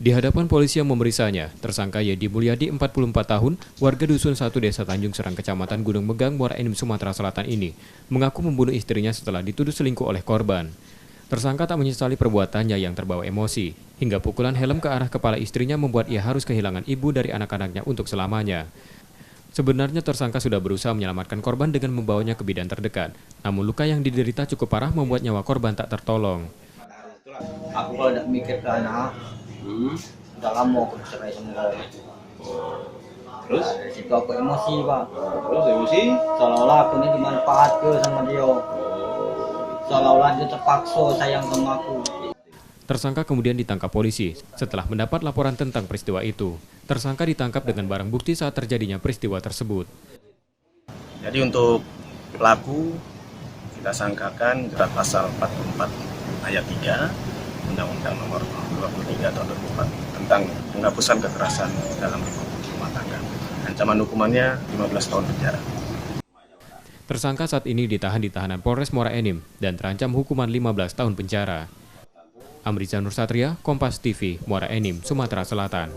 Di hadapan polisi yang memeriksanya, tersangka Yedi Mulyadi 44 tahun, warga Dusun 1 Desa Tanjung Serang, Kecamatan Gunung Megang, Muara Enim, Sumatera Selatan ini, mengaku membunuh istrinya setelah dituduh selingkuh oleh korban. Tersangka tak menyesali perbuatannya yang terbawa emosi, hingga pukulan helm ke arah kepala istrinya membuat ia harus kehilangan ibu dari anak-anaknya untuk selamanya. Sebenarnya tersangka sudah berusaha menyelamatkan korban dengan membawanya ke bidan terdekat, namun luka yang diderita cukup parah membuat nyawa korban tak tertolong. Aku kalau udah mikir ke anak, udah lama aku cerai sama kau. Terus? Dari situ aku emosi, Pak. Terus emosi? Seolah-olah aku ini dimanfaatkan sama dia. Seolah-olah dia terpaksa sayang sama aku. Tersangka kemudian ditangkap polisi setelah mendapat laporan tentang peristiwa itu. Tersangka ditangkap dengan barang bukti saat terjadinya peristiwa tersebut. Jadi untuk pelaku kita sangkakan jerat pasal 44 ayat 3 Undang-Undang Nomor 23 Tahun 2004 tentang penghapusan kekerasan dalam rumah tangga. Ancaman hukumannya 15 tahun penjara. Tersangka saat ini ditahan di tahanan Polres Muara Enim dan terancam hukuman 15 tahun penjara. Amriza Nur Satria, Kompas TV, Muara Enim, Sumatera Selatan.